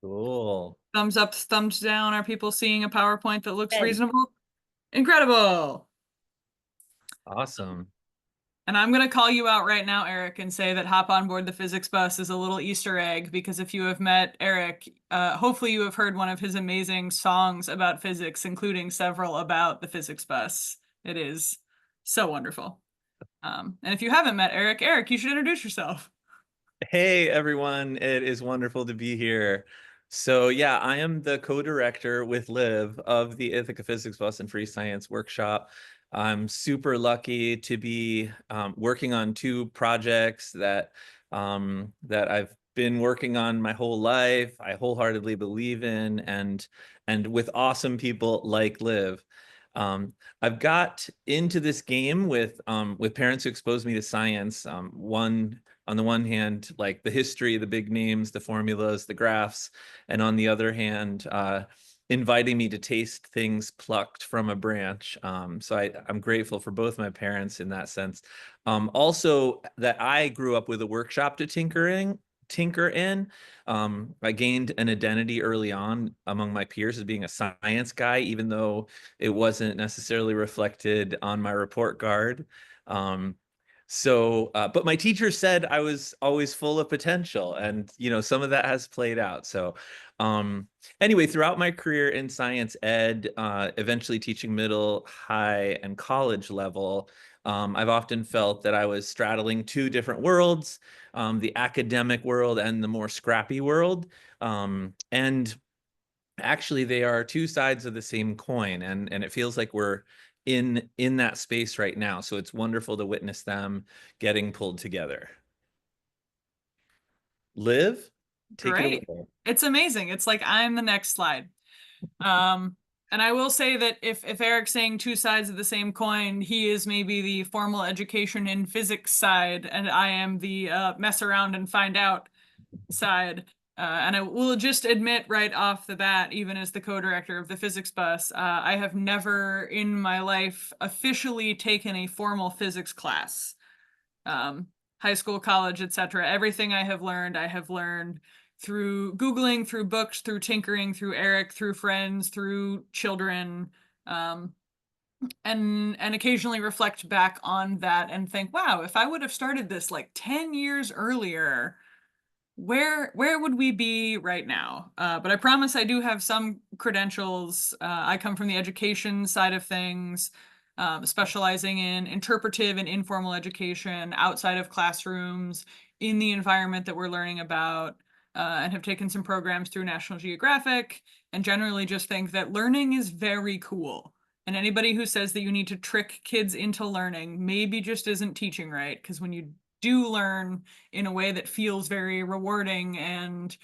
Cool. Thumbs up, thumbs down. Are people seeing a PowerPoint that looks Hey. reasonable? Incredible. Awesome. And I'm going to call you out right now, Eric, and say that Hop on Board the Physics Bus is a little Easter egg because if you have met Eric, hopefully you have heard one of his amazing songs about physics, including several about the physics bus. It is so wonderful. And if you haven't met Eric, Eric, you should introduce yourself. Hey, everyone. It is wonderful to be here. So, yeah, I am the co-director with Liv of the Ithaca Physics Bus and Free Science Workshop. I'm super lucky to be working on two projects that I've been working on my whole life. I wholeheartedly believe in, and with awesome people like Liv. I've got into this game with parents who exposed me to science. One on the one hand, like the history, the big names, the formulas, the graphs, and on the other hand, inviting me to taste things plucked from a branch. I'm grateful for both my parents in that sense. Also, that I grew up with a workshop to tinker in. I gained an identity early on among my peers as being a science guy, even though it wasn't necessarily reflected on my report card. Um, but my teacher said I was always full of potential, and some of that has played out. Um, anyway, throughout my career in science ed, eventually teaching middle, high, and college level, I've often felt that I was straddling two different worlds, the academic world and the more scrappy world. And actually they are two sides of the same coin, and it feels like we're in that space right now, so it's wonderful to witness them getting pulled together. Liv, take it away. Great. It's amazing. It's like I'm the next slide. Um, and I will say that if Eric's saying two sides of the same coin, he is maybe the formal education in physics side, and I am the mess around and find out side. And I will just admit right off the bat, even as the co-director of the physics bus, I have never in my life officially taken a formal physics class. Um, High school, college, etc. Everything I have learned through Googling, through books, through tinkering, through Eric, through friends, through children, um, and occasionally reflect back on that and think, wow, if I would have started this like 10 years earlier, where would we be right now? But I promise I do have some credentials. I come from the education side of things, specializing in interpretive and informal education outside of classrooms in the environment that we're learning about, and have taken some programs through National Geographic, and generally just think that learning is very cool. And anybody who says that you need to trick kids into learning maybe just isn't teaching right, because when you do learn in a way that feels very rewarding and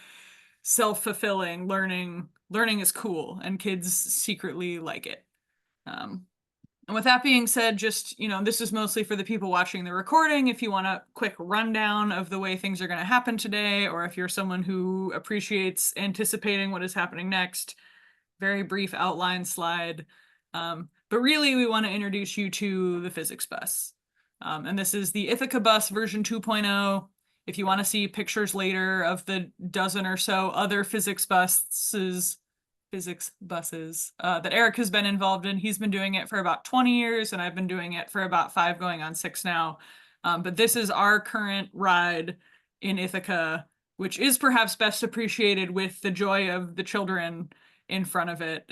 self-fulfilling, learning is cool and kids secretly like it. Um, and with that being said, just, this is mostly for the people watching the recording. If you want a quick rundown of the way things are going to happen today, or if you're someone who appreciates anticipating what is happening next, very brief outline slide. But really, we want to introduce you to the physics bus. And this is the Ithaca bus version 2.0. If you want to see pictures later of the dozen or so other physics buses that Eric has been involved in, he's been doing it for about 20 years, and I've been doing it for about 5 going on 6 now. But this is our current ride in Ithaca, which is perhaps best appreciated with the joy of the children in front of it.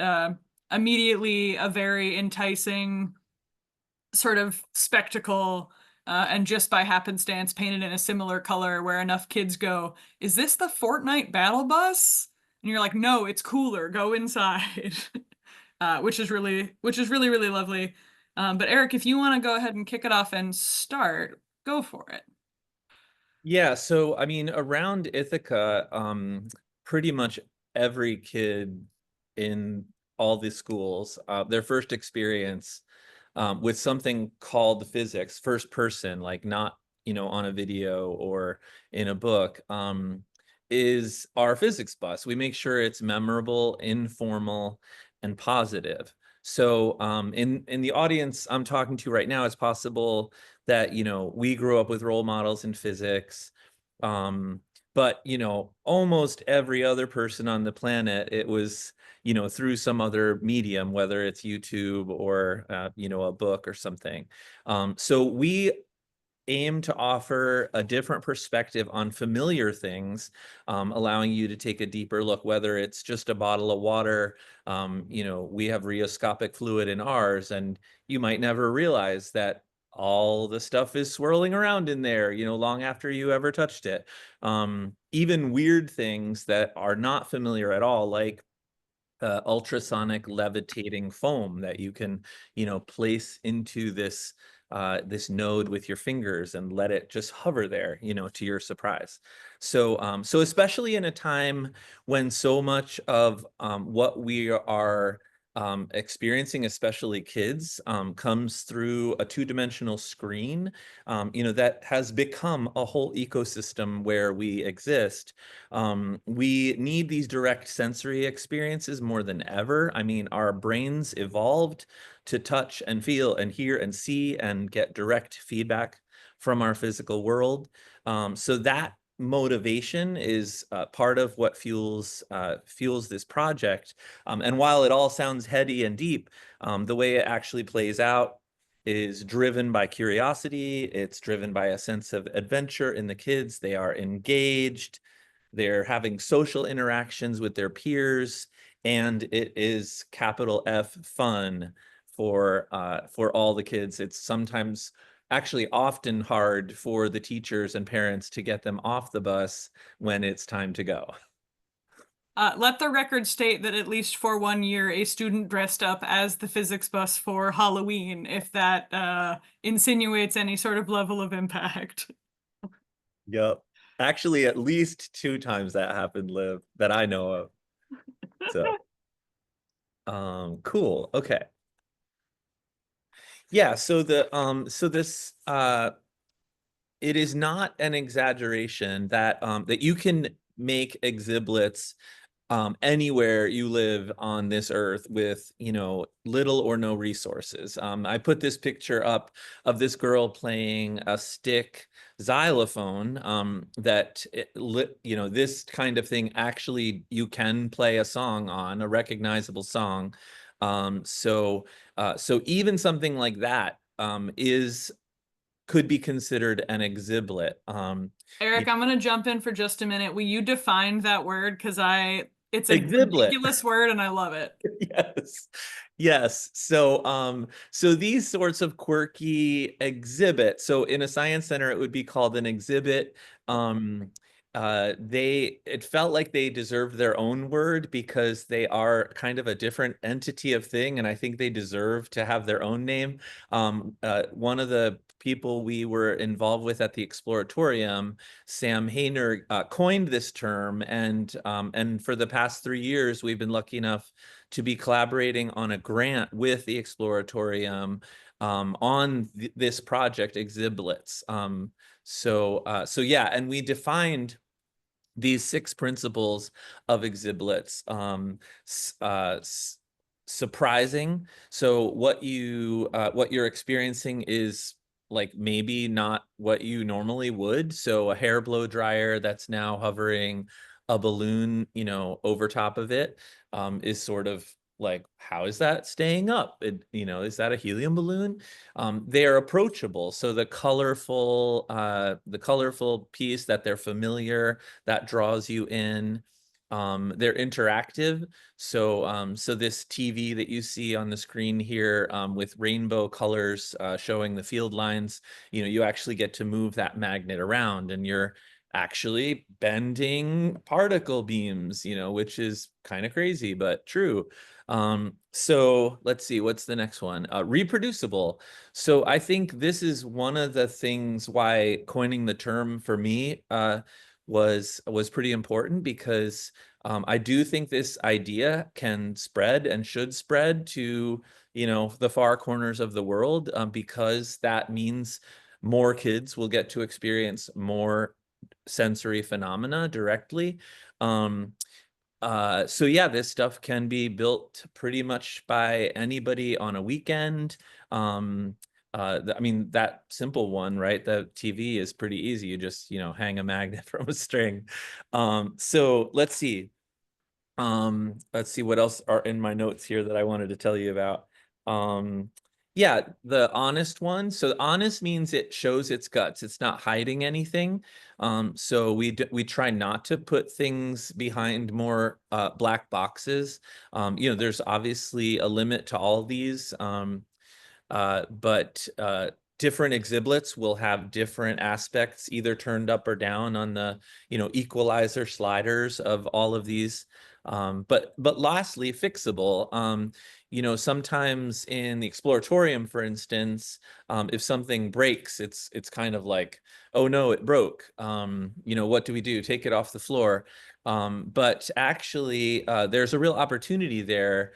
Immediately a very enticing sort of spectacle, and just by happenstance painted in a similar color where enough kids go, is this the Fortnite battle bus? And you're like, no, it's cooler. Go inside. Which is really, really lovely. But Eric, if you want to go ahead and kick it off and start, go for it. Yeah, so I mean, around Ithaca, pretty much every kid in all the schools, their first experience with something called physics, first person, like not, on a video or in a book, is our physics bus. We make sure it's memorable, informal, and positive. So in the audience I'm talking to right now, it's possible that we grew up with role models in physics. but almost every other person on the planet, it was through some other medium, whether it's YouTube or a book or something. So we aim to offer a different perspective on familiar things, allowing you to take a deeper look, whether it's just a bottle of water. We have rheoscopic fluid in ours, and you might never realize that all the stuff is swirling around in there, long after you ever touched it. Even weird things that are not familiar at all, like ultrasonic levitating foam that you can, place into this node with your fingers and let it just hover there, to your surprise. So especially in a time when so much of what we are experiencing, especially kids, comes through a two-dimensional screen, that has become a whole ecosystem where we exist. We need these direct sensory experiences more than ever. I mean, our brains evolved to touch and feel and hear and see and get direct feedback from our physical world. So that motivation is part of what fuels this project. And while it all sounds heady and deep, the way it actually plays out is driven by curiosity. It's driven by a sense of adventure in the kids. They are engaged. They're having social interactions with their peers, and it is capital F fun for all the kids. It's sometimes actually often hard for the teachers and parents to get them off the bus when it's time to go. Let the record state that at least for 1 year, a student dressed up as the physics bus for Halloween, if that insinuates any sort of level of impact. Yep. Actually, at least 2 times that happened, Liv, that I know of. So, cool. Okay. Yeah, so this it is not an exaggeration that you can make exhiblets anywhere you live on this earth with, little or no resources. I put this picture up of this girl playing a stick xylophone, this kind of thing actually you can play a song on, a recognizable song. So even something like that could be considered an exhibit. Eric, I'm gonna jump in for just a minute. Will you define that word? Because it's a Exhibit. ridiculous word and I love it. Yes. Yes. So these sorts of quirky exhibits. So in a science center, it would be called an exhibit. It felt like they deserved their own word because they are kind of a different entity of thing, and I think they deserve to have their own name. One of the people we were involved with at the Exploratorium, Sam Hayner, coined this term, and for the past 3 years, we've been lucky enough to be collaborating on a grant with the Exploratorium on this project, exhiblets. So yeah, and we defined these 6 principles of exhiblets. Surprising. So what you're experiencing is like maybe not what you normally would. So a hair blow dryer that's now hovering a balloon, over top of it, is sort of like, how is that staying up? Is that a helium balloon? They are approachable. So the colorful piece that they're familiar, that draws you in. They're interactive. So this TV that you see on the screen here, with rainbow colors showing the field lines, you actually get to move that magnet around, and you're actually bending particle beams, which is kind of crazy, but true. So let's see, what's the next one? Reproducible. So I think this is one of the things why coining the term for me was pretty important, because I do think this idea can spread and should spread to, the far corners of the world, because that means more kids will get to experience more sensory phenomena directly. So yeah, this stuff can be built pretty much by anybody on a weekend. I mean, that simple one, right? The TV is pretty easy. You just, hang a magnet from a string. So let's see what else are in my notes here that I wanted to tell you about. Um, yeah, the honest one. So honest means it shows its guts. It's not hiding anything. So we try not to put things behind more black boxes. There's obviously a limit to all these. But different exhiblets will have different aspects, either turned up or down on the, equalizer sliders of all of these. But lastly, fixable. Sometimes in the exploratorium, for instance, if something breaks, it's kind of like, oh no, it broke. What do we do? Take it off the floor. But actually, there's a real opportunity there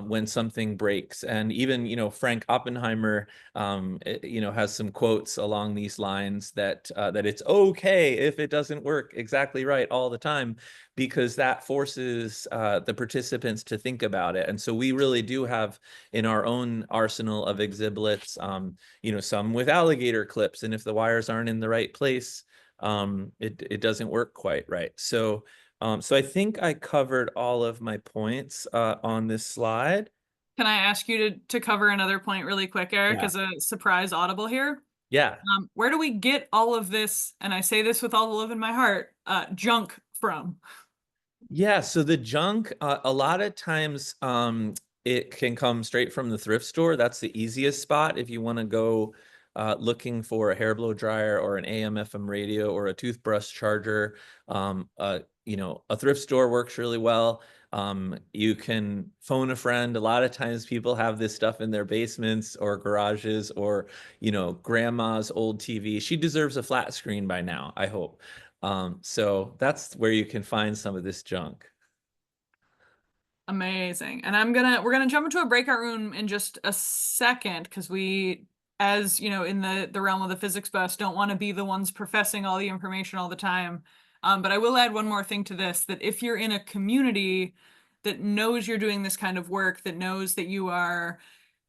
when something breaks. And even, Frank Oppenheimer, has some quotes along these lines that it's okay if it doesn't work exactly right all the time, because that forces the participants to think about it. And so we really do have in our own arsenal of exhiblets, some with alligator clips, and if the wires aren't in the right place, it doesn't work quite right. So I think I covered all of my points on this slide. Can I ask you to cover another point really quick, Eric, Yeah. as a surprise audible here? Yeah. Where do we get all of this, and I say this with all the love in my heart, junk from? Yeah, so the junk, a lot of times, it can come straight from the thrift store. That's the easiest spot if you want to go looking for a hair blow dryer or an AM/FM radio or a toothbrush charger. A thrift store works really well. You can phone a friend. A lot of times people have this stuff in their basements or garages, or, grandma's old TV. She deserves a flat screen by now, I hope. So that's where you can find some of this junk. Amazing. And we're gonna jump into a breakout room in just a second, because we, as you know, in the realm of the physics bus, don't want to be the ones professing all the information all the time. But I will add one more thing to this, that if you're in a community that knows you're doing this kind of work, that knows that you are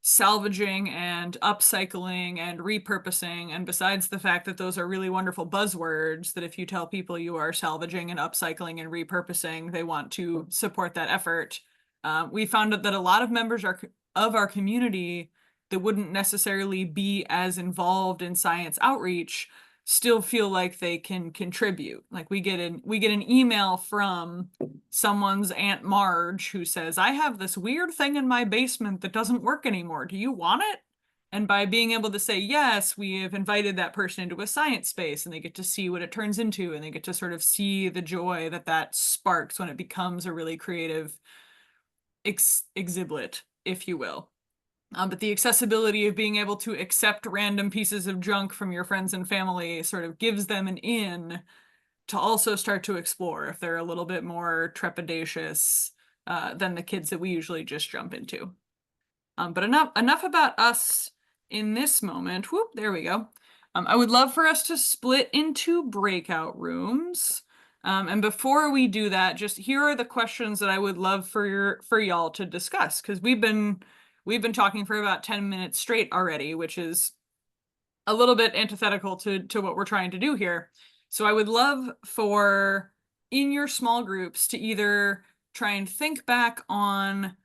salvaging and upcycling and repurposing, and besides the fact that those are really wonderful buzzwords, that if you tell people you are salvaging and upcycling and repurposing, they want to support that effort. We found that a lot of members of our community that wouldn't necessarily be as involved in science outreach still feel like they can contribute. Like we get an email from someone's Aunt Marge who says, I have this weird thing in my basement that doesn't work anymore. Do you want it? And by being able to say yes, we have invited that person into a science space, and they get to see what it turns into, and they get to sort of see the joy that sparks when it becomes a really creative exhibit, if you will. But the accessibility of being able to accept random pieces of junk from your friends and family sort of gives them an in to also start to explore if they're a little bit more trepidatious than the kids that we usually just jump into. But enough about us in this moment. Whoop, there we go. I would love for us to split into breakout rooms. And before we do that, just here are the questions that I would love for y'all to discuss, because we've been talking for about 10 minutes straight already, which is a little bit antithetical to what we're trying to do here. So I would love for, in your small groups, to either try and think back on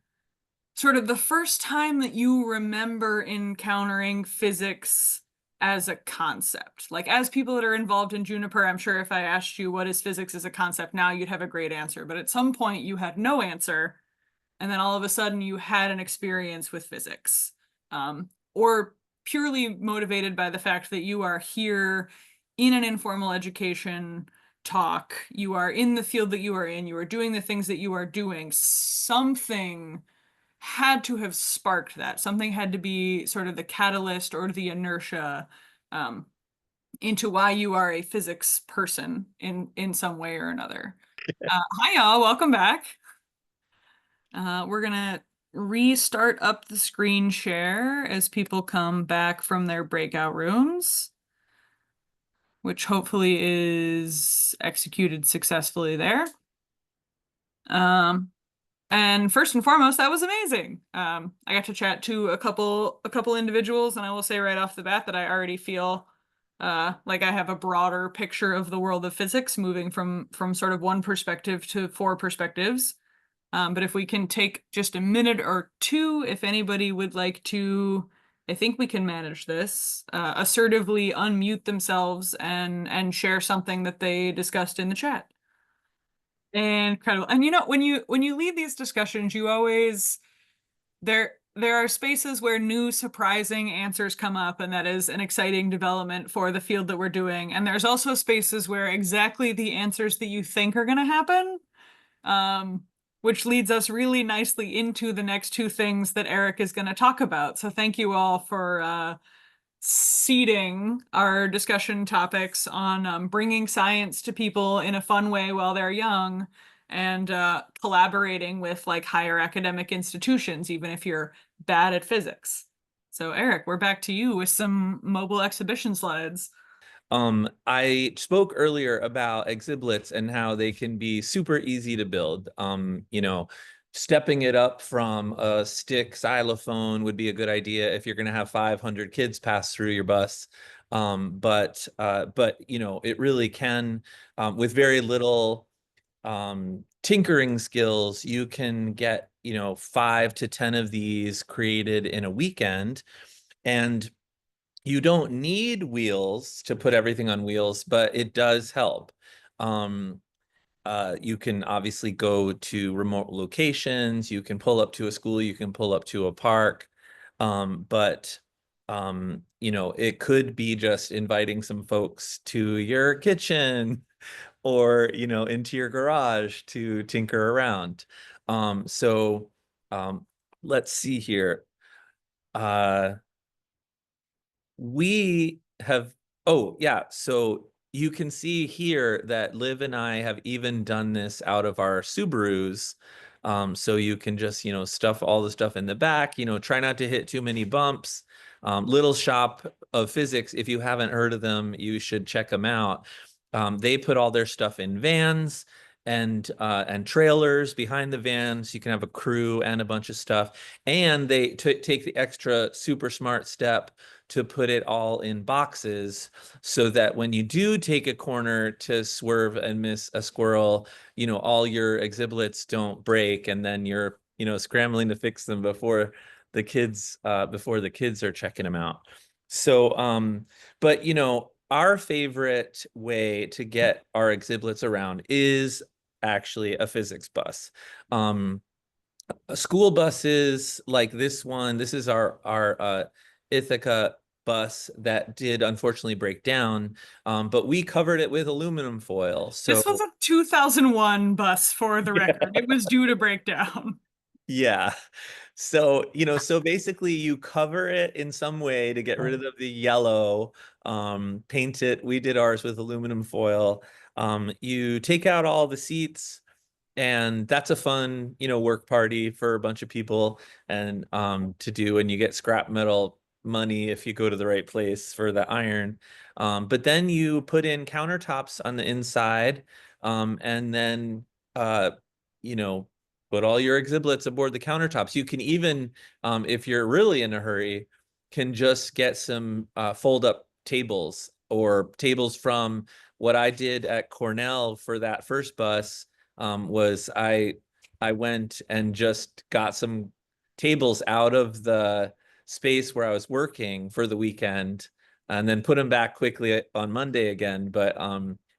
sort of the first time that you remember encountering physics as a concept. Like, as people that are involved in JNIPER, I'm sure if I asked you what is physics as a concept now, you'd have a great answer. But at some point you had no answer, and then all of a sudden you had an experience with physics. Or purely motivated by the fact that you are here in an informal education talk, you are in the field that you are in, you are doing the things that you are doing, something had to have sparked that. Something had to be sort of the catalyst or the inertia into why you are a physics person in some way or another. Hi, y'all. Welcome back. We're gonna restart up the screen share as people come back from their breakout rooms, which hopefully is executed successfully there. And first and foremost, that was amazing. I got to chat to a couple individuals, and I will say right off the bat that I already feel like I have a broader picture of the world of physics, moving from sort of one perspective to four perspectives. But if we can take just a minute or two, if anybody would like to, I think we can manage this, assertively unmute themselves and share something that they discussed in the chat. Incredible. And when you lead these discussions, you always there are spaces where new surprising answers come up, and that is an exciting development for the field that we're doing. And there's also spaces where exactly the answers that you think are going to happen, um, which leads us really nicely into the next two things that Eric is going to talk about. So thank you all for seeding our discussion topics on bringing science to people in a fun way while they're young, and collaborating with like higher academic institutions, even if you're bad at physics. So Eric, we're back to you with some mobile exhibition slides. I spoke earlier about exhiblets and how they can be super easy to build. Stepping it up from a stick xylophone would be a good idea if you're going to have 500 kids pass through your bus. But it really can, with very little tinkering skills, you can get, 5 to 10 of these created in a weekend. And you don't need wheels to put everything on wheels, but it does help. Um, you can obviously go to remote locations. You can pull up to a school. You can pull up to a park. But it could be just inviting some folks to your kitchen or, into your garage to tinker around. So let's see here. Uh, we have, oh yeah, so you can see here that Liv and I have even done this out of our Subarus. So you can just, stuff all the stuff in the back, try not to hit too many bumps. Little Shop of Physics, if you haven't heard of them, you should check them out. They put all their stuff in vans and trailers behind the vans. You can have a crew and a bunch of stuff. And they take the extra super smart step to put it all in boxes so that when you do take a corner to swerve and miss a squirrel, all your exhiblets don't break, and then you're, scrambling to fix them before the kids are checking them out. So, but our favorite way to get our exhiblets around is actually a physics bus. School buses like this one, this is our Ithaca bus that did unfortunately break down, but we covered it with aluminum foil. This was So a 2001 bus, for the record. It was due to break down. yeah. So basically you cover it in some way to get rid of the yellow, paint it. We did ours with aluminum foil. You take out all the seats, and that's a fun, work party for a bunch of people and to do, and you get scrap metal money if you go to the right place for the iron. But then you put in countertops on the inside, and then you know, put all your exhiblets aboard the countertops. You can even, if you're really in a hurry, can just get some fold up tables or tables from what I did at Cornell for that first bus. Was I went and just got some tables out of the space where I was working for the weekend and then put them back quickly on Monday again. But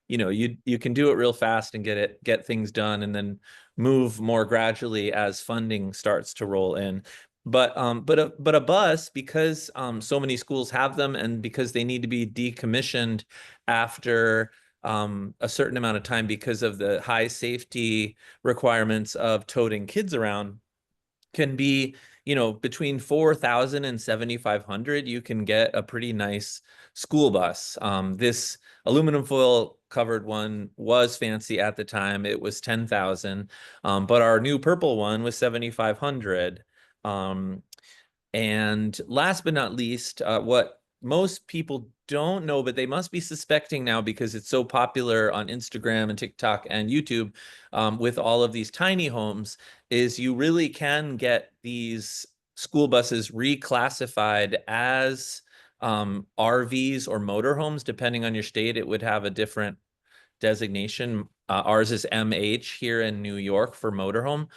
you can do it real fast and get things done and then move more gradually as funding starts to roll in. But a bus, because so many schools have them and because they need to be decommissioned after a certain amount of time because of the high safety requirements of toting kids around, can be, between 4,000 and 7,500. You can get a pretty nice school bus. This aluminum foil covered one was fancy at the time. It was 10,000, but our new purple one was 7,500. And last but not least, what most people don't know, but they must be suspecting now because it's so popular on Instagram and TikTok and YouTube, with all of these tiny homes, is you really can get these school buses reclassified as RVs or motorhomes. Depending on your state, it would have a different designation. Ours is MH here in New York for motorhome,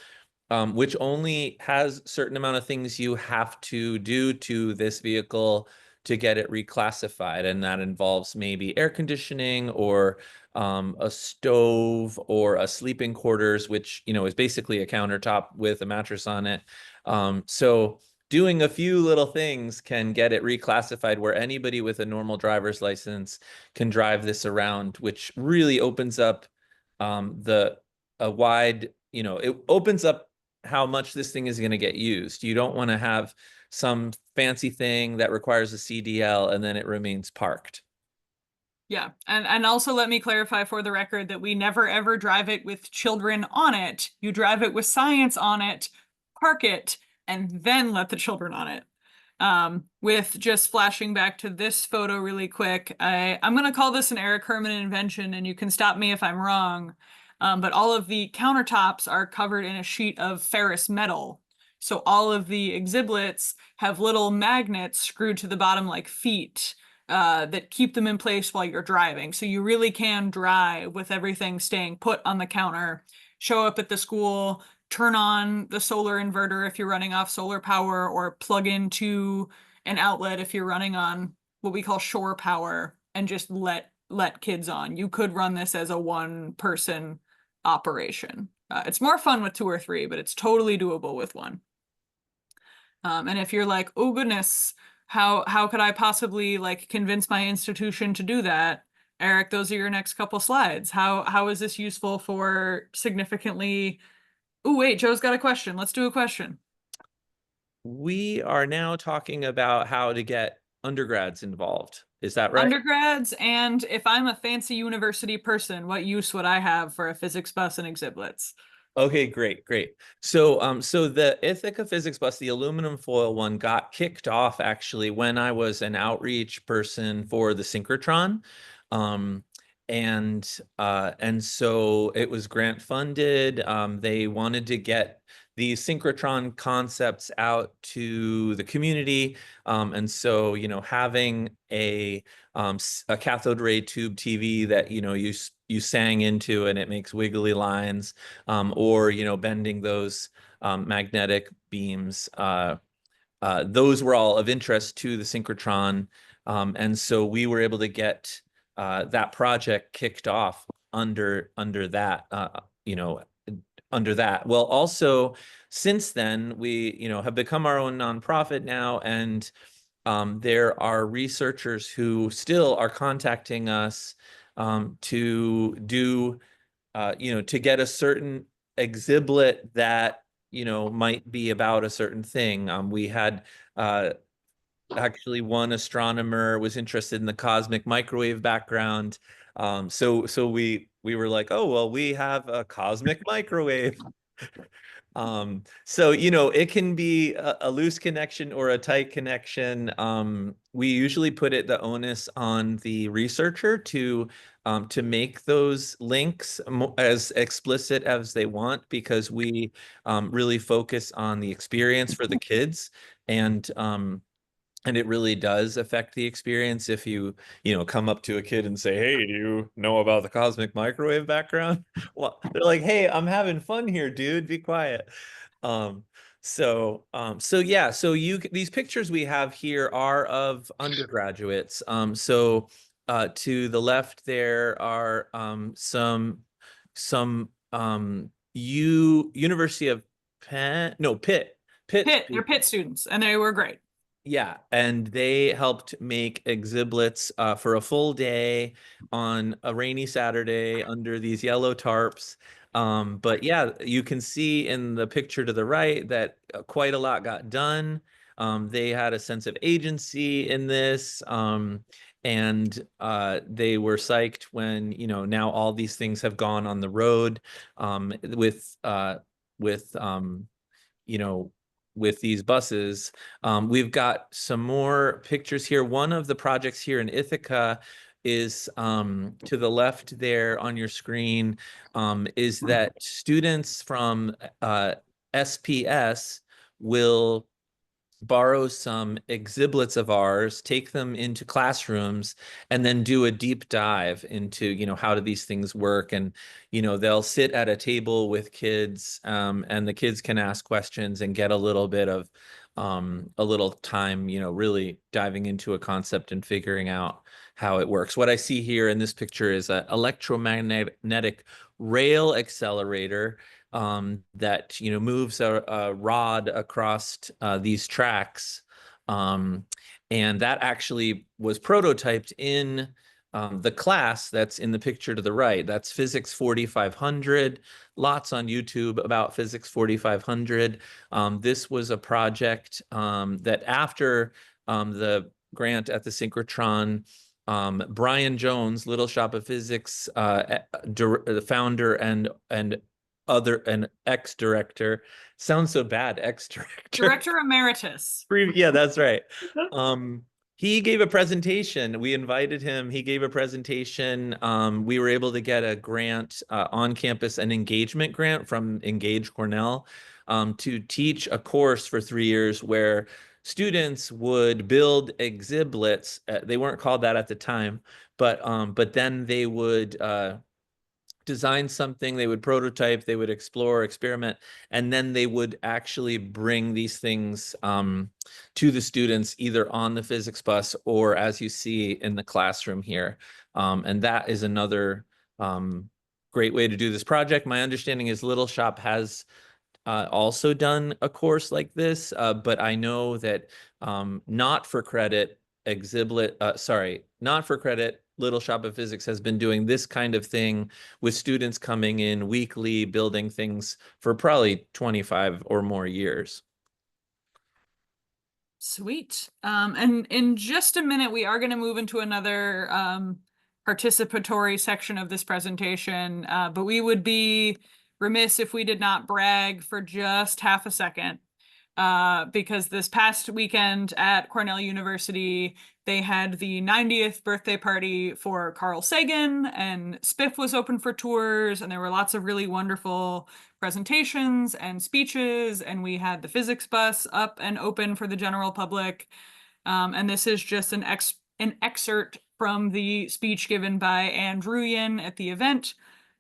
which only has certain amount of things you have to do to this vehicle to get it reclassified. And that involves maybe air conditioning or a stove or a sleeping quarters, which, is basically a countertop with a mattress on it. So doing a few little things can get it reclassified where anybody with a normal driver's license can drive this around, which really opens up the a wide, it opens up how much this thing is going to get used. You don't want to have some fancy thing that requires a CDL and then it remains parked. Yeah. And also let me clarify for the record that we never ever drive it with children on it. You drive it with science on it, park it, and then let the children on it. With just flashing back to this photo really quick, I'm going to call this an Erik Herman invention, and you can stop me if I'm wrong. But all of the countertops are covered in a sheet of ferrous metal. So all of the exhiblets have little magnets screwed to the bottom like feet, that keep them in place while you're driving. So you really can drive with everything staying put on the counter, show up at the school, turn on the solar inverter if you're running off solar power, or plug into an outlet if you're running on what we call shore power, and just let kids on. You could run this as a one person operation. It's more fun with two or three, but it's totally doable with one. And if you're like, oh goodness, how could I possibly like convince my institution to do that? Erik, those are your next couple slides. How is this useful for significantly? Oh wait, Joe's got a question. Let's do a question. We are now talking about how to get undergrads involved. Is that right? Undergrads, and if I'm a fancy university person, what use would I have for a physics bus and exhiblets? Okay, great, great. So the Ithaca Physics Bus, the aluminum foil one, got kicked off actually when I was an outreach person for the synchrotron. Um, and so it was grant funded. They wanted to get the synchrotron concepts out to the community. And so, having a cathode ray tube TV that, you sang into and it makes wiggly lines, or bending those magnetic beams. Those were all of interest to the synchrotron, and so we were able to get that project kicked off under that. Under that. Well, also since then we have become our own nonprofit now, and there are researchers who still are contacting us to do to get a certain exhibit that, might be about a certain thing. We had actually one astronomer was interested in the cosmic microwave background. So we were like, oh, well, we have a cosmic microwave. So, it can be a loose connection or a tight connection. We usually put the onus on the researcher to make those links as explicit as they want, because we really focus on the experience for the kids. And it really does affect the experience if you come up to a kid and say, hey, do you know about the cosmic microwave background? Well, they're like, hey, I'm having fun here, dude. Be quiet. Um, so yeah, so these pictures we have here are of undergraduates. To the left there are some University of Penn, no, Pitt. They're Pitt students, and they were great. Yeah, and they helped make exhiblets for a full day on a rainy Saturday under these yellow tarps. But yeah, you can see in the picture to the right that quite a lot got done. They had a sense of agency in this, and they were psyched when, now all these things have gone on the road, with you know with these buses. We've got some more pictures here. One of the projects here in Ithaca is to the left there on your screen, is that students from SPS will borrow some exhiblets of ours, take them into classrooms, and then do a deep dive into, how do these things work? And, they'll sit at a table with kids, and the kids can ask questions and get a little bit of a little time, really diving into a concept and figuring out how it works. What I see here in this picture is an electromagnetic rail accelerator that moves a rod across these tracks, and that actually was prototyped in the class that's in the picture to the right. That's Physics 4500. Lots on YouTube about Physics 4500. This was a project that after the grant at the synchrotron, Brian Jones, Little Shop of Physics, the founder and an ex-director. Sounds so bad, ex-director. Director Emeritus. Yeah, that's right. He gave a presentation. We invited him. He gave a presentation. We were able to get a grant, on campus, an engagement grant from Engage Cornell, to teach a course for 3 years where students would build exhiblets. They weren't called that at the time, but then they would design something, they would prototype, they would explore, experiment, and then they would actually bring these things to the students either on the physics bus or, as you see, in the classroom here. And that is another great way to do this project. My understanding is Little Shop has also done a course like this, but I know that not for credit not for credit, Little Shop of Physics has been doing this kind of thing with students coming in weekly, building things for probably 25 or more years. Sweet. And in just a minute, we are going to move into another participatory section of this presentation, but we would be remiss if we did not brag for just half a second, because this past weekend at Cornell University, they had the 90th birthday party for Carl Sagan, and SPIF was open for tours, and there were lots of really wonderful presentations and speeches, and we had the physics bus up and open for the general public. And this is just an excerpt from the speech given by Andrew Yin at the event.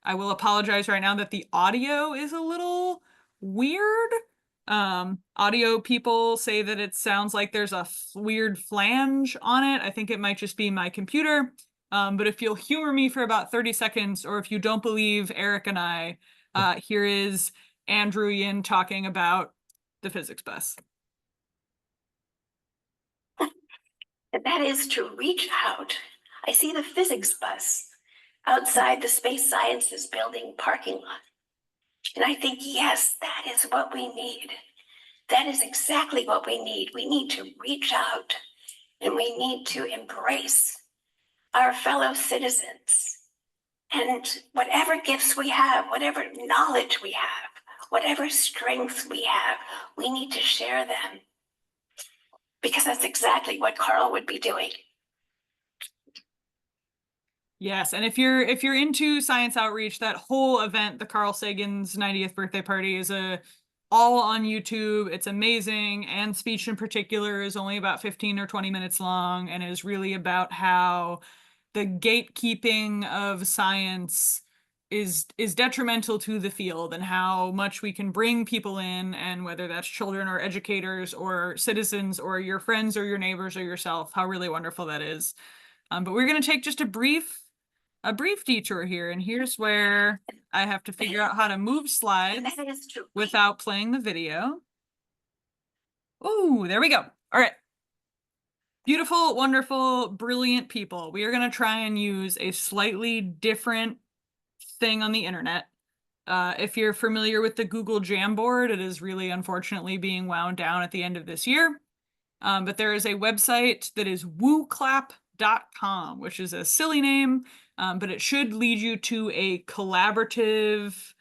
I will apologize right now that the audio is a little weird. Audio people say that it sounds like there's a weird flange on it. I think it might just be my computer. But if you'll humor me for about 30 seconds, or if you don't believe Eric and I, here is Andrew Yin talking about the physics bus. That is to reach out. I see the physics bus outside the Space Sciences Building parking lot. And I think, yes, that is what we need. That is exactly what we need. We need to reach out, and we need to embrace our fellow citizens. And whatever gifts we have, whatever knowledge we have, whatever strengths we have, we need to share them. Because that's exactly what Carl would be doing. Yes, and if you're into science outreach, that whole event, the Carl Sagan's 90th birthday party, is all on YouTube. It's amazing, and speech in particular is only about 15 or 20 minutes long, and is really about how the gatekeeping of science is detrimental to the field, and how much we can bring people in, and whether that's children or educators or citizens or your friends or your neighbors or yourself, how really wonderful that is. But we're going to take just a brief detour here, and here's where I have to figure out how to move slides without playing the video. Oh, there we go. All right. Beautiful, wonderful, brilliant people. We are going to try and use a slightly different thing on the internet. If you're familiar with the Google Jamboard, it is really unfortunately being wound down at the end of this year. But there is a website that is wooclap.com, which is a silly name, but it should lead you to a collaborative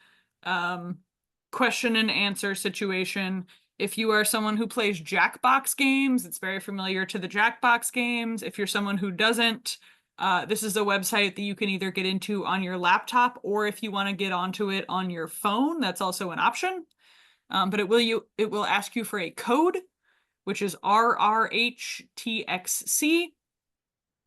question and answer situation. If you are someone who plays Jackbox games, it's very familiar to the Jackbox games. If you're someone who doesn't, this is a website that you can either get into on your laptop, or if you want to get onto it on your phone, that's also an option. But it will ask you for a code, which is RRHTXC.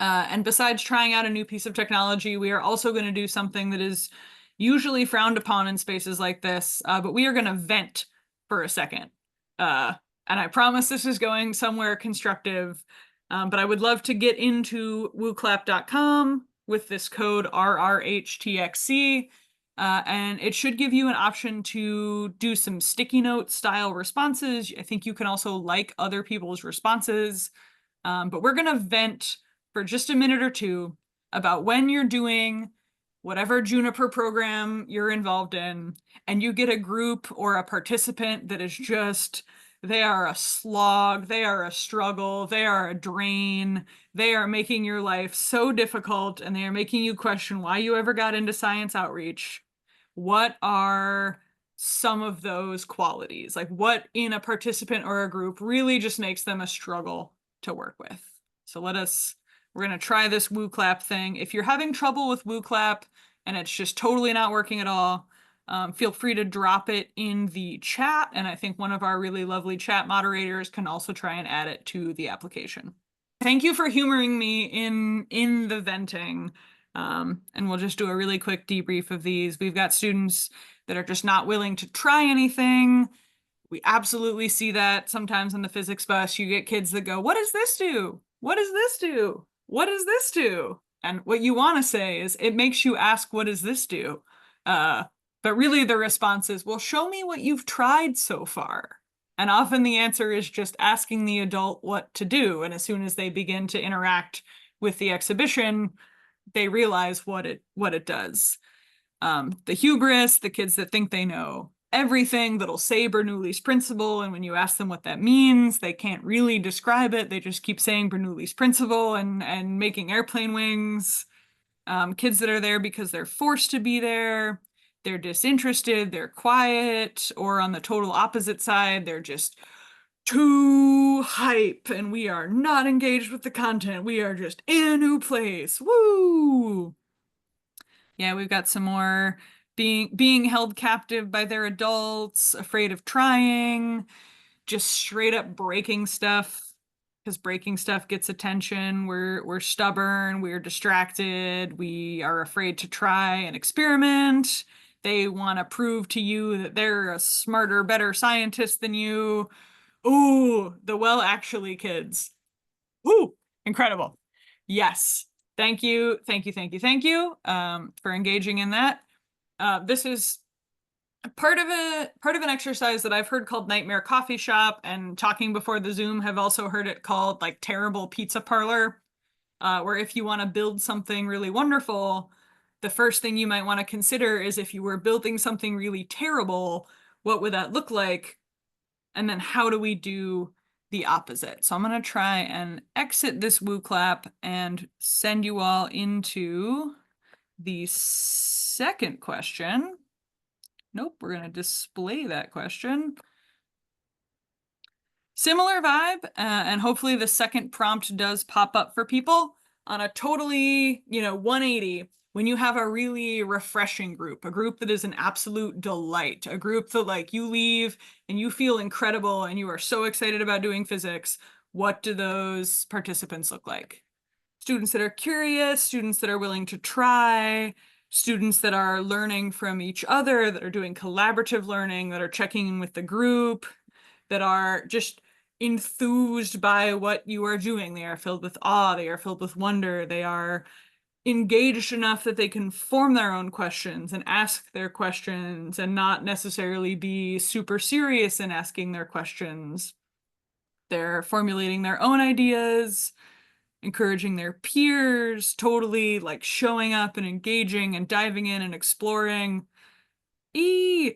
And besides trying out a new piece of technology, we are also going to do something that is usually frowned upon in spaces like this, but we are going to vent for a second. And I promise this is going somewhere constructive, but I would love to get into wooclap.com with this code RRHTXC, and it should give you an option to do some sticky note style responses. I think you can also like other people's responses, but we're going to vent for just a minute or two about when you're doing whatever JNIPER program you're involved in, and you get a group or a participant that is just, they are a slog, they are a struggle, they are a drain, they are making your life so difficult, and they are making you question why you ever got into science outreach. What are some of those qualities? Like, what in a participant or a group really just makes them a struggle to work with? So we're going to try this WooClap thing. If you're having trouble with WooClap and it's just totally not working at all, feel free to drop it in the chat. And I think one of our really lovely chat moderators can also try and add it to the application. Thank you for humoring me in the venting. And we'll just do a really quick debrief of these. We've got students that are just not willing to try anything. We absolutely see that sometimes in the physics bus. You get kids that go, "What does this do? What does this do? What does this do?" And what you want to say is, it makes you ask, what does this do? But really the response is, well, show me what you've tried so far. And often the answer is just asking the adult what to do. And as soon as they begin to interact with the exhibition, they realize what it does. The hubris, the kids that think they know everything, that'll say Bernoulli's principle, and when you ask them what that means, they can't really describe it. They just keep saying Bernoulli's principle and making airplane wings. Kids that are there because they're forced to be there, they're disinterested, they're quiet, or on the total opposite side, they're just too hype, and we are not engaged with the content. We are just in a new place. Woo! Yeah, we've got some more being held captive by their adults, afraid of trying, just straight up breaking stuff, because breaking stuff gets attention. We're stubborn, we're distracted, we are afraid to try and experiment. They want to prove to you that they're a smarter, better scientist than you. Ooh, the well actually kids. Ooh, incredible. Yes. Thank you for engaging in that. This is part of an exercise that I've heard called Nightmare Coffee Shop, and talking before the Zoom have also heard it called like Terrible Pizza Parlor, where if you want to build something really wonderful, the first thing you might want to consider is, if you were building something really terrible, what would that look like? And then how do we do the opposite? So I'm going to try and exit this WooClap and send you all into the second question. Nope, we're going to display that question. Similar vibe, and hopefully the second prompt does pop up for people on a totally, 180. When you have a really refreshing group, a group that is an absolute delight, a group that like you leave and you feel incredible and you are so excited about doing physics, what do those participants look like? Students that are curious, students that are willing to try, students that are learning from each other, that are doing collaborative learning, that are checking in with the group, that are just enthused by what you are doing. They are filled with awe, they are filled with wonder, they are engaged enough that they can form their own questions and ask their questions and not necessarily be super serious in asking their questions. They're formulating their own ideas, encouraging their peers, totally like showing up and engaging and diving in and exploring.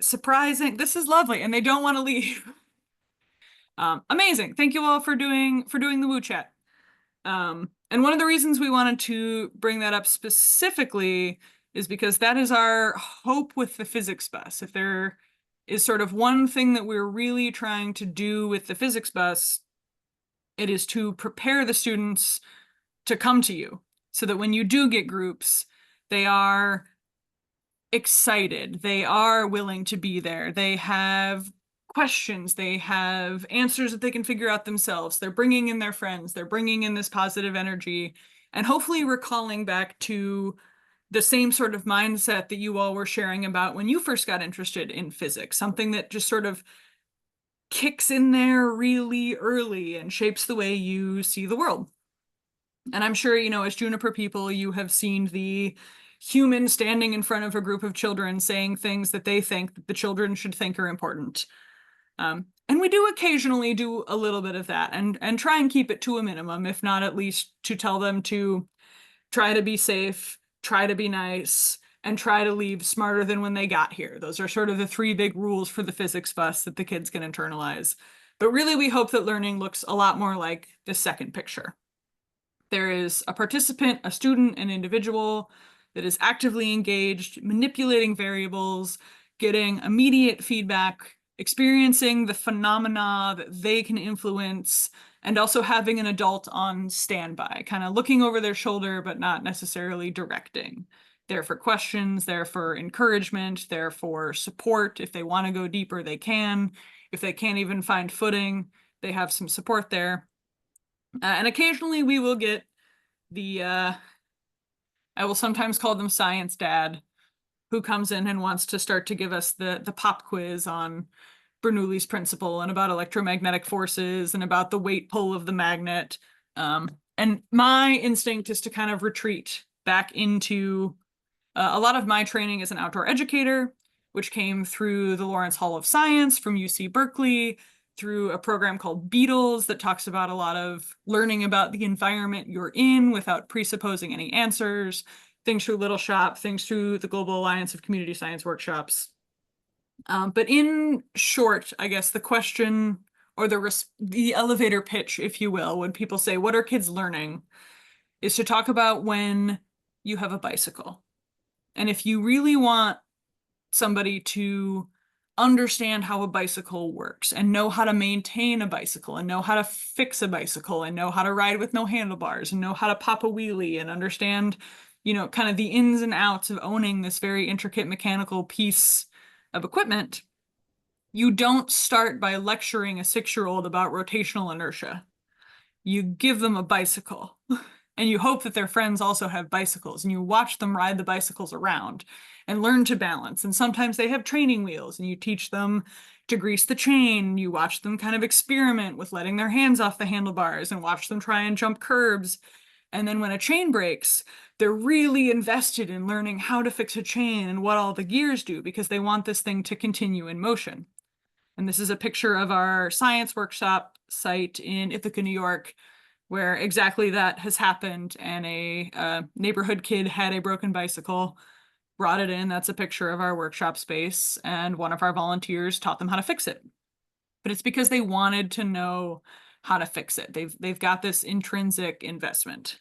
Surprising. This is lovely. And they don't want to leave. Amazing. Thank you all for doing the Woo Chat. And one of the reasons we wanted to bring that up specifically is because that is our hope with the physics bus. If is sort of one thing that we're really trying to do with the physics bus. It is to prepare the students to come to you so that when you do get groups, they are excited, they are willing to be there, they have questions, they have answers that they can figure out themselves, they're bringing in their friends, they're bringing in this positive energy, and hopefully recalling back to the same sort of mindset that you all were sharing about when you first got interested in physics, something that just sort of kicks in there really early and shapes the way you see the world. And I'm sure, you know, as JNIPER people, you have seen the human standing in front of a group of children saying things that they think that the children should think are important. And we do occasionally do a little bit of that and try and keep it to a minimum, if not at least to tell them to try to be safe, try to be nice, and try to leave smarter than when they got here. Those are sort of the 3 big rules for the physics bus that the kids can internalize. But really, we hope that learning looks a lot more like the second picture. There is a participant, a student, an individual that is actively engaged, manipulating variables, getting immediate feedback, experiencing the phenomena that they can influence, and also having an adult on standby, kind of looking over their shoulder, but not necessarily directing. There for questions, there for encouragement, there for support. If they want to go deeper, they can. If they can't even find footing, they have some support there. And occasionally we will get the, I will sometimes call them science dad, who comes in and wants to start to give us the pop quiz on Bernoulli's principle and about electromagnetic forces and about the weight pull of the magnet. And my instinct is to kind of retreat back into a lot of my training as an outdoor educator, which came through the Lawrence Hall of Science from UC Berkeley, through a program called Beetles that talks about a lot of learning about the environment you're in without presupposing any answers, things through Little Shop, things through the Global Alliance of Community Science Workshops. But in short, I guess the question or the elevator pitch, if you will, when people say, what are kids learning, is to talk about when you have a bicycle. And if you really want somebody to understand how a bicycle works and know how to maintain a bicycle and know how to fix a bicycle and know how to ride with no handlebars and know how to pop a wheelie and understand, you know, kind of the ins and outs of owning this very intricate mechanical piece of equipment, you don't start by lecturing a 6-year-old about rotational inertia. You give them a bicycle and you hope that their friends also have bicycles and you watch them ride the bicycles around and learn to balance. And sometimes they have training wheels and you teach them to grease the chain. You watch them kind of experiment with letting their hands off the handlebars and watch them try and jump curbs. And then when a chain breaks, they're really invested in learning how to fix a chain and what all the gears do because they want this thing to continue in motion. And this is a picture of our science workshop site in Ithaca, New York, where exactly that has happened. And a neighborhood kid had a broken bicycle, brought it in. That's a picture of our workshop space. And one of our volunteers taught them how to fix it. But it's because they wanted to know how to fix it. They've got this intrinsic investment.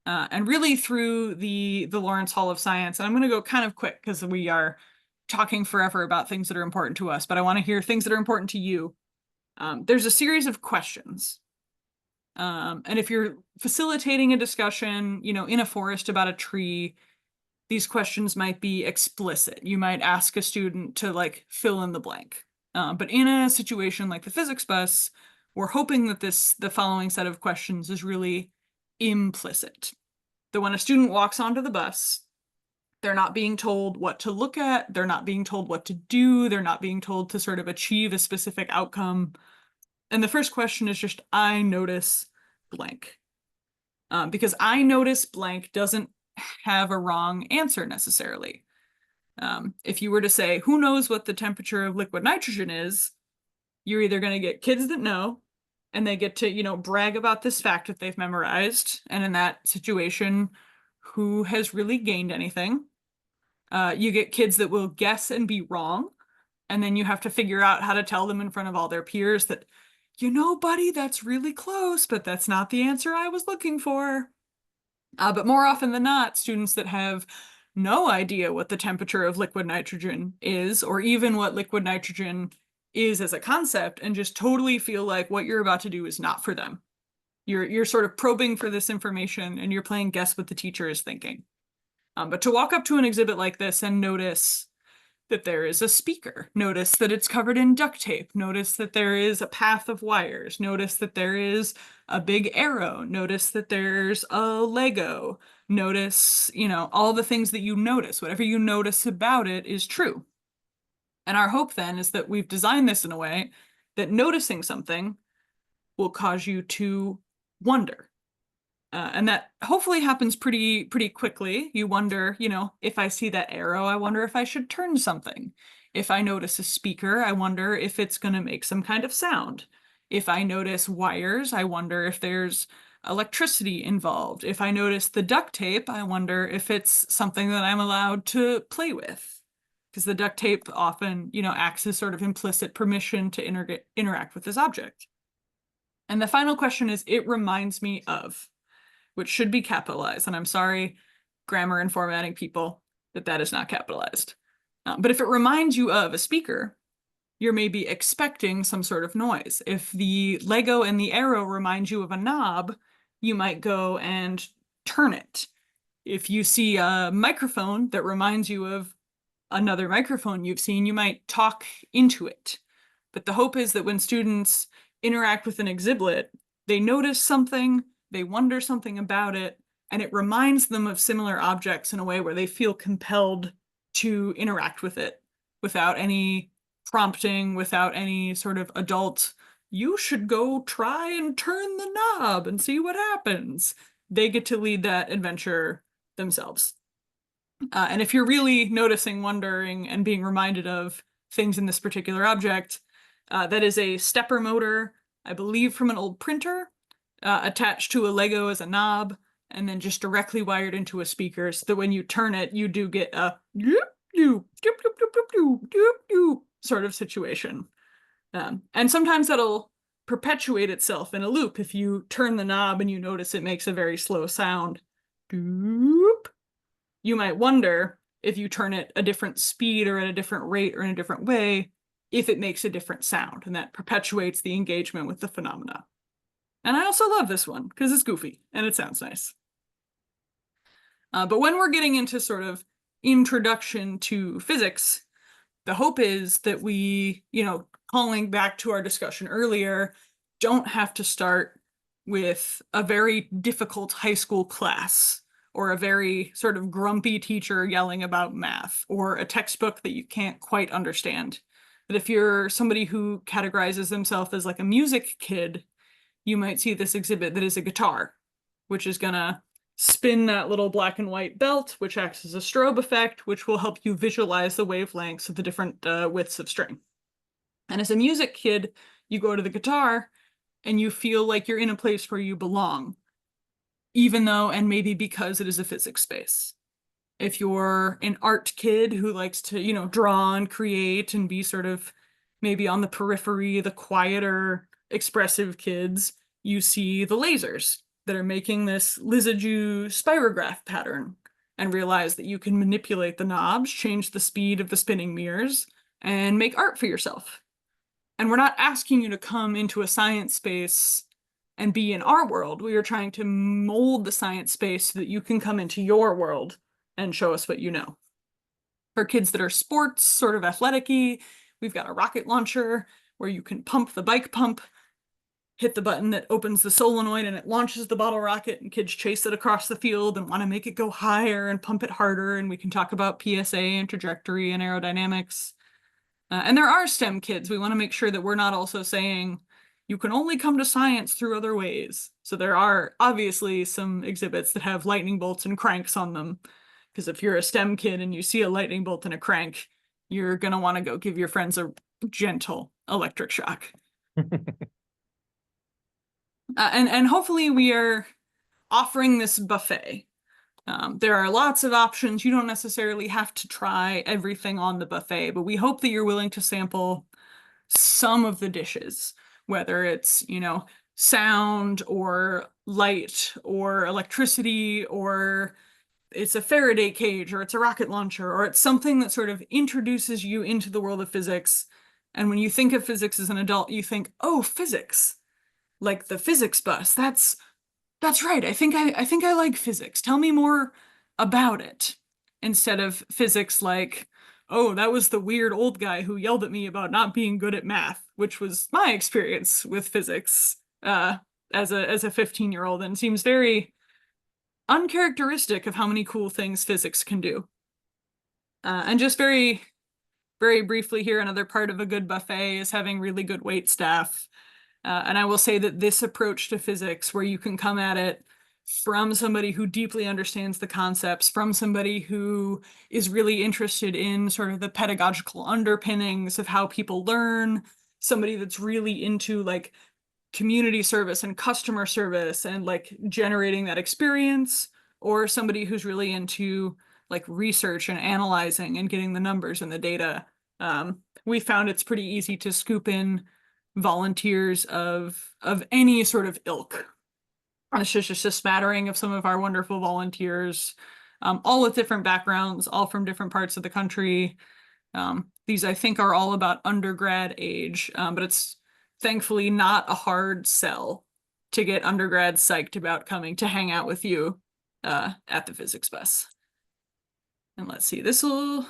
And really through the Lawrence Hall of Science, and I'm going to go kind of quick because we are talking forever about things that are important to us, but I want to hear things that are important to you. There's a series of questions. And if you're facilitating a discussion, you know, in a forest about a tree, these questions might be explicit. You might ask a student to like fill in the blank. But in a situation like the physics bus, we're hoping that the following set of questions is really implicit. That when a student walks onto the bus, they're not being told what to look at, they're not being told what to do, they're not being told to sort of achieve a specific outcome. And the first question is just, I notice blank. Because I notice blank doesn't have a wrong answer necessarily. If you were to say, who knows what the temperature of liquid nitrogen is, you're either going to get kids that know, and they get to, you know, brag about this fact that they've memorized. And in that situation, who has really gained anything? You get kids that will guess and be wrong. And then you have to figure out how to tell them in front of all their peers that, you know, buddy, that's really close, but that's not the answer I was looking for. But more often than not, students that have no idea what the temperature of liquid nitrogen is, or even what liquid nitrogen is as a concept, and just totally feel like what you're about to do is not for them. You're sort of probing for this information and you're playing guess what the teacher is thinking. But to walk up to an exhibit like this and notice that there is a speaker, notice that it's covered in duct tape, notice that there is a path of wires, notice that there is a big arrow, notice that there's a Lego, notice, all the things that you notice, whatever you notice about it is true. And our hope then is that we've designed this in a way that noticing something will cause you to wonder. And that hopefully happens pretty quickly. You wonder, if I see that arrow, I wonder if I should turn something. If I notice a speaker, I wonder if it's going to make some kind of sound. If I notice wires, I wonder if there's electricity involved. If I notice the duct tape, I wonder if it's something that I'm allowed to play with. Because the duct tape often, acts as sort of implicit permission to interact with this object. And the final question is, it reminds me of, which should be capitalized. And I'm sorry, grammar and formatting people, that is not capitalized. But if it reminds you of a speaker, you're maybe expecting some sort of noise. If the Lego and the arrow remind you of a knob, you might go and turn it. If you see a microphone that reminds you of another microphone you've seen, you might talk into it. But the hope is that when students interact with an exhibit, they notice something, they wonder something about it, and it reminds them of similar objects in a way where they feel compelled to interact with it without any prompting, without any sort of adult, you should go try and turn the knob and see what happens. They get to lead that adventure themselves. And if you're really noticing, wondering, and being reminded of things in this particular object, that is a stepper motor, I believe from an old printer, attached to a Lego as a knob, and then just directly wired into a speaker so that when you turn it, you do get a sort of situation. And sometimes that'll perpetuate itself in a loop. If you turn the knob and you notice it makes a very slow sound, you might wonder if you turn it a different speed or at a different rate or in a different way, if it makes a different sound, and that perpetuates the engagement with the phenomena. And I also love this one because it's goofy and it sounds nice. But when we're getting into sort of introduction to physics, the hope is that we, calling back to our discussion earlier, don't have to start with a very difficult high school class or a very sort of grumpy teacher yelling about math or a textbook that you can't quite understand. But if you're somebody who categorizes themselves as like a music kid, you might see this exhibit that is a guitar, which is gonna spin that little black and white belt, which acts as a strobe effect, which will help you visualize the wavelengths of the different widths of string. And as a music kid, you go to the guitar and you feel like you're in a place where you belong, even though, and maybe because it is a physics space. If you're an art kid who likes to, draw and create and be sort of maybe on the periphery, the quieter, expressive kids, you see the lasers that are making this Lissajous spirograph pattern and realize that you can manipulate the knobs, change the speed of the spinning mirrors, and make art for yourself. And we're not asking you to come into a science space and be in our world. We are trying to mold the science space so that you can come into your world and show us what you know. For kids that are sports, sort of athletic-y, we've got a rocket launcher where you can pump the bike pump, hit the button that opens the solenoid and it launches the bottle rocket, and kids chase it across the field and want to make it go higher and pump it harder, and we can talk about PSA and trajectory and aerodynamics. And there are STEM kids. We want to make sure that we're not also saying you can only come to science through other ways. So there are obviously some exhibits that have lightning bolts and cranks on them, because if you're a STEM kid and you see a lightning bolt and a crank, you're going to want to go give your friends a gentle electric shock. And hopefully we are offering this buffet. There are lots of options. You don't necessarily have to try everything on the buffet, but we hope that you're willing to sample some of the dishes, whether it's, sound or light or electricity or it's a Faraday cage, or it's a rocket launcher, or it's something that sort of introduces you into the world of physics. And when you think of physics as an adult, you think, oh, physics, like the physics bus. That's right. I think I like physics. Tell me more about it. Instead of physics like, oh, that was the weird old guy who yelled at me about not being good at math, which was my experience with physics as a 15-year-old, and seems very uncharacteristic of how many cool things physics can do. And just very, very briefly here, another part of a good buffet is having really good wait staff. And I will say that this approach to physics, where you can come at it from somebody who deeply understands the concepts, from somebody who is really interested in sort of the pedagogical underpinnings of how people learn, somebody that's really into like community service and customer service and like generating that experience, or somebody who's really into like research and analyzing and getting the numbers and the data. We found it's pretty easy to scoop in volunteers of any sort of ilk. It's just a smattering of some of our wonderful volunteers, all with different backgrounds, all from different parts of the country. These, I think, are all about undergrad age, but it's thankfully not a hard sell to get undergrads psyched about coming to hang out with you at the physics bus. And let's see, this will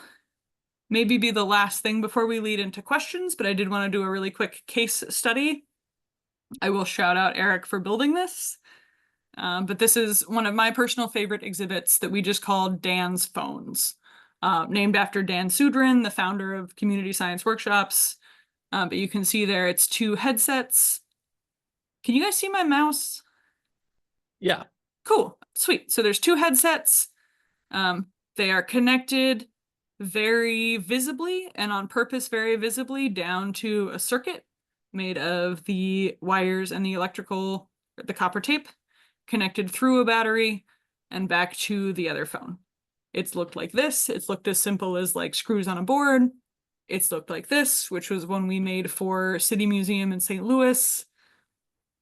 maybe be the last thing before we lead into questions, but I did want to do a really quick case study. I will shout out Eric for building this. But this is one of my personal favorite exhibits that we just called Dan's Phones, named after Dan Sudrin, the founder of Community Science Workshops. But you can see there, it's two headsets. Can you guys see my mouse? Yeah. Cool, sweet. So there's two headsets. They are connected very visibly and on purpose very visibly down to a circuit made of the wires and the electrical, the copper tape, connected through a battery and back to the other phone. It's looked like this. It's looked as simple as like screws on a board. It's looked like this, which was one we made for City Museum in St. Louis.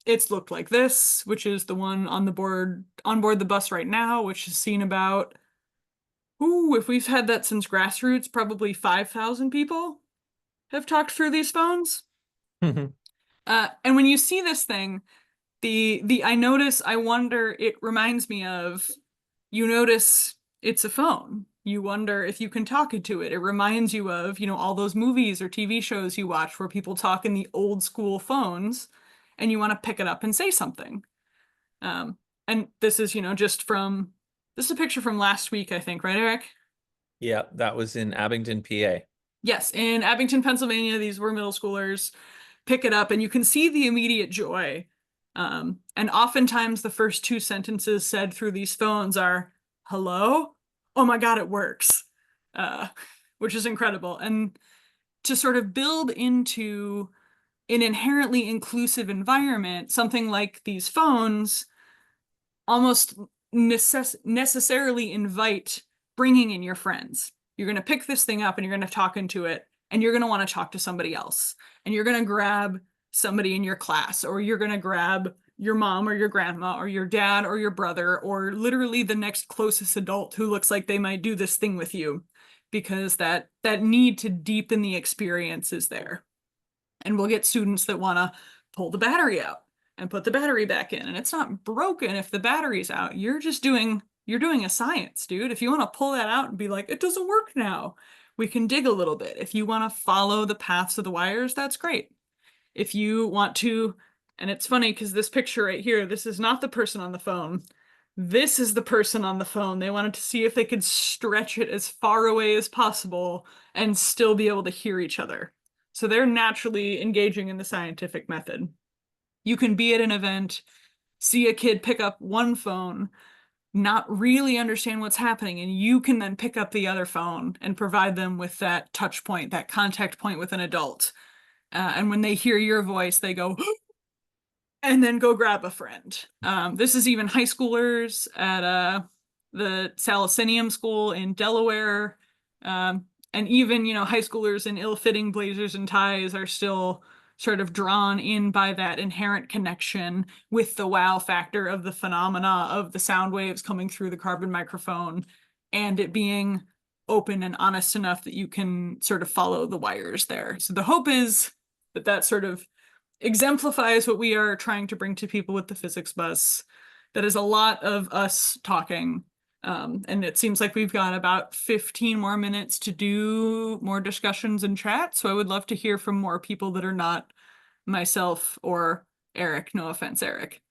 It's looked like this, which is the one on board the bus right now, which has seen about, if we've had that since grassroots, probably 5,000 people have talked through these phones. And when you see this thing, I wonder, it reminds me of, you notice it's a phone. You wonder if you can talk into it. It reminds you of, all those movies or TV shows you watch where people talk in the old school phones and you want to pick it up and say something. And this is, this is a picture from last week, I think, right, Eric? Yeah, that was in Abington, PA. Yes, in Abington, Pennsylvania, these were middle schoolers. Pick it up and you can see the immediate joy. And oftentimes the first two sentences said through these phones are, hello? Oh my God, it works. Which is incredible. And to sort of build into an inherently inclusive environment, something like these phones almost necessarily invite bringing in your friends. You're going to pick this thing up and you're going to talk into it, and you're going to want to talk to somebody else. And you're going to grab somebody in your class, or you're going to grab your mom or your grandma or your dad or your brother, or literally the next closest adult who looks like they might do this thing with you, because that need to deepen the experience is there. And we'll get students that want to pull the battery out and put the battery back in. And it's not broken if the battery's out. You're doing a science, dude. If you want to pull that out and be like, it doesn't work now, we can dig a little bit. If you want to follow the paths of the wires, that's great. If you want to, and it's funny because this picture right here, this is not the person on the phone. This is the person on the phone. They wanted to see if they could stretch it as far away as possible and still be able to hear each other. So they're naturally engaging in the scientific method. You can be at an event, see a kid pick up one phone, not really understand what's happening, and you can then pick up the other phone and provide them with that touch point, that contact point with an adult. And when they hear your voice, they go, and then go grab a friend. This is even high schoolers at the Salicinium School in Delaware. And even, high schoolers in ill-fitting blazers and ties are still sort of drawn in by that inherent connection with the wow factor of the phenomena of the sound waves coming through the carbon microphone, and it being open and honest enough that you can sort of follow the wires there. So the hope is that that sort of exemplifies what we are trying to bring to people with the physics bus. That is a lot of us talking. And it seems like we've got about 15 more minutes to do more discussions and chat. So I would love to hear from more people that are not myself or Eric. No offense, Eric.